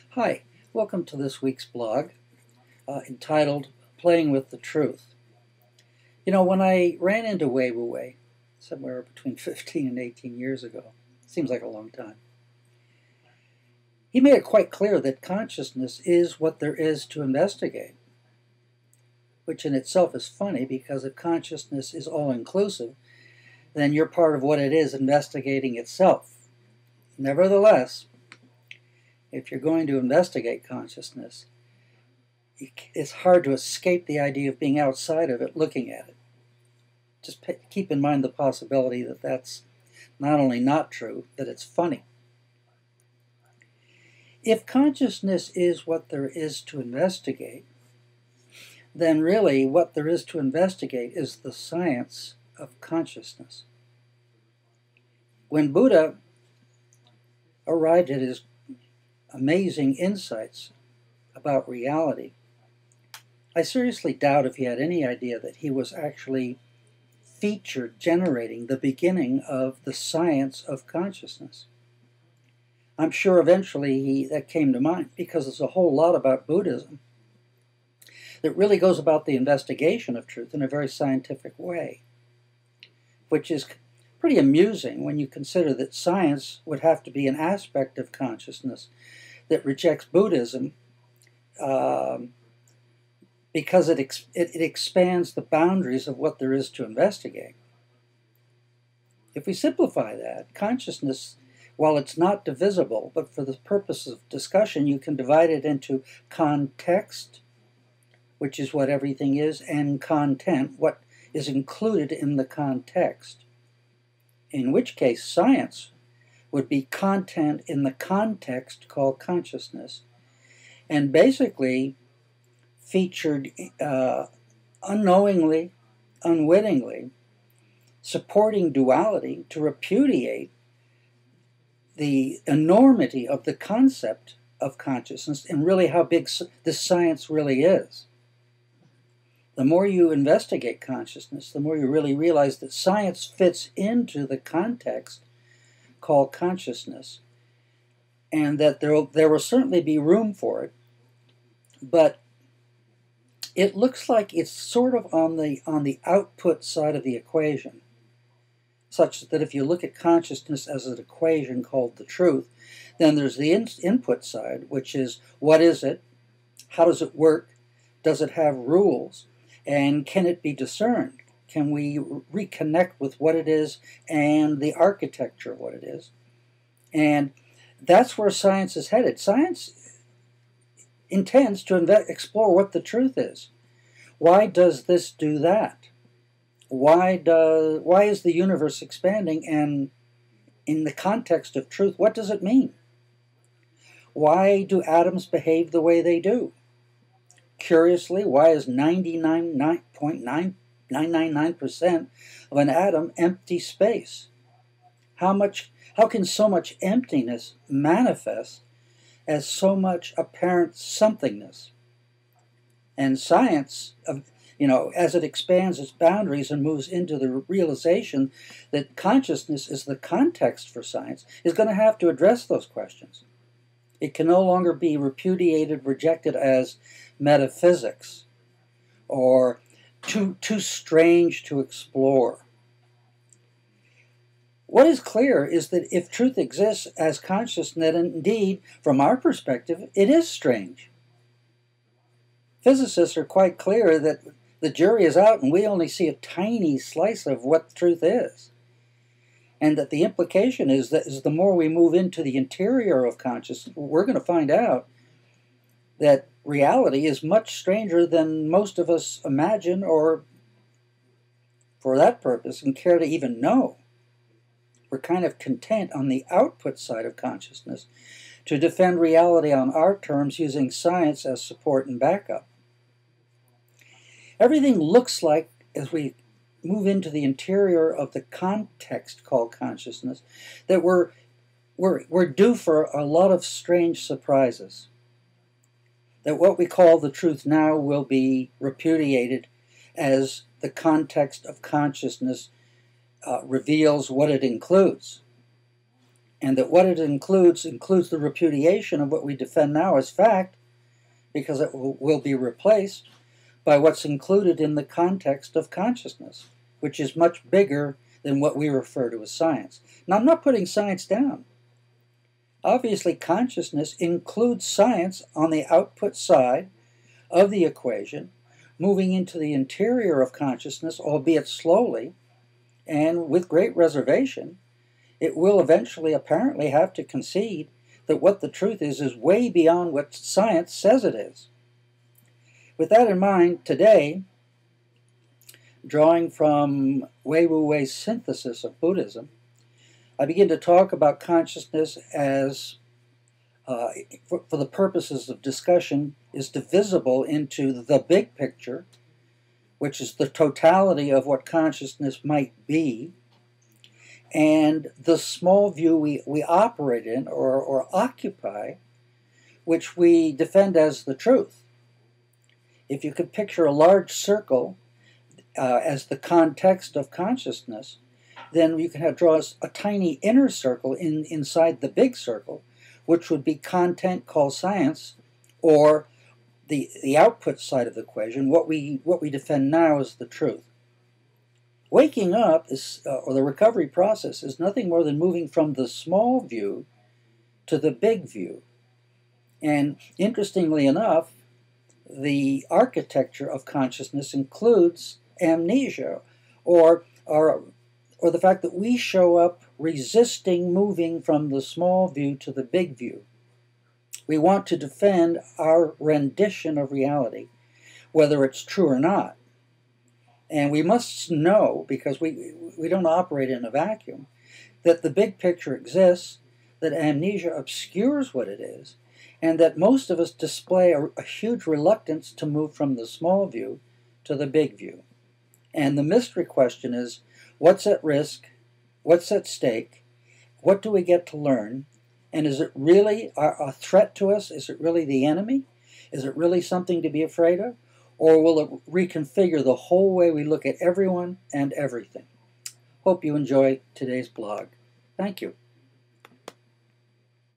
Hi, welcome to this week's blog entitled Playing with the Truth. You know, when I ran into Wei Wu Wei, somewhere between 15 and 18 years ago, seems like a long time, he made it quite clear that consciousness is what there is to investigate, which in itself is funny because if consciousness is all-inclusive, then you're part of what it is investigating itself. Nevertheless, if you're going to investigate consciousness, it's hard to escape the idea of being outside of it, looking at it. Just keep in mind the possibility that that's not only not true, that it's funny. If consciousness is what there is to investigate, then really what there is to investigate is the science of consciousness. When Buddha arrived at his amazing insights about reality, I seriously doubt if he had any idea that he was actually generating the beginning of the science of consciousness. I'm sure eventually that came to mind because there's a whole lot about Buddhism that really goes about the investigation of truth in a very scientific way, which is pretty amusing when you consider that science would have to be an aspect of consciousness that rejects Buddhism because it expands the boundaries of what there is to investigate. If we simplify that, consciousness, while it's not divisible, but for the purpose of discussion, you can divide it into context, which is what everything is, and content, what is included in the context. In which case, science would be content in the context called consciousness, and basically featured unknowingly, unwittingly, supporting duality to repudiate the enormity of the concept of consciousness and really how big this science really is. The more you investigate consciousness, the more you really realize that science fits into the context called consciousness, and that there will certainly be room for it, but it looks like it's sort of on the output side of the equation, such that if you look at consciousness as an equation called the truth, then there's the input side, which is what is it, how does it work, does it have rules, and can it be discerned? Can we reconnect with what it is and the architecture of what it is? And that's where science is headed. Science intends to explore what the truth is. Why does this do that? Why is the universe expanding? And in the context of truth, what does it mean? Why do atoms behave the way they do? Curiously, why is 99.999% of an atom empty space? How can so much emptiness manifest as so much apparent somethingness? And science, as it expands its boundaries and moves into the realization that consciousness is the context for science, is going to have to address those questions. It can no longer be repudiated, rejected as metaphysics or too strange to explore. What is clear is that if truth exists as consciousness, then indeed, from our perspective, it is strange. Physicists are quite clear that the jury is out and we only see a tiny slice of what truth is. And that the implication is that as the more we move into the interior of consciousness, we're going to find out that reality is much stranger than most of us imagine or, for that purpose, and care to even know. We're kind of content on the output side of consciousness to defend reality on our terms using science as support and backup. Everything looks like, as we move into the interior of the context called consciousness, that we're due for a lot of strange surprises. That what we call the truth now will be repudiated as the context of consciousness reveals what it includes. and that what it includes the repudiation of what we defend now as fact, because it will be replaced by what's included in the context of consciousness, which is much bigger than what we refer to as science. Now, I'm not putting science down. Obviously, consciousness includes science on the output side of the equation, moving into the interior of consciousness, albeit slowly, and with great reservation. It will eventually apparently have to concede that what the truth is way beyond what science says it is. With that in mind, today, drawing from Wei Wu Wei's synthesis of Buddhism, I begin to talk about consciousness as, for the purposes of discussion, is divisible into the big picture, which is the totality of what consciousness might be, and the small view we operate in or occupy, which we defend as the truth. If you could picture a large circle as the context of consciousness, then you can draw a tiny inner circle inside the big circle, which would be content called science, or the output side of the equation, what we defend now is the truth. Waking up is, or the recovery process, is nothing more than moving from the small view to the big view. And interestingly enough, the architecture of consciousness includes amnesia, or the fact that we show up resisting moving from the small view to the big view. We want to defend our rendition of reality, whether it's true or not. And we must know, because we don't operate in a vacuum, that the big picture exists, that amnesia obscures what it is, and that most of us display a huge reluctance to move from the small view to the big view. And the mystery question is, what's at risk? What's at stake? What do we get to learn? And is it really a threat to us? Is it really the enemy? Is it really something to be afraid of? Or will it reconfigure the whole way we look at everyone and everything? Hope you enjoy today's blog. Thank you.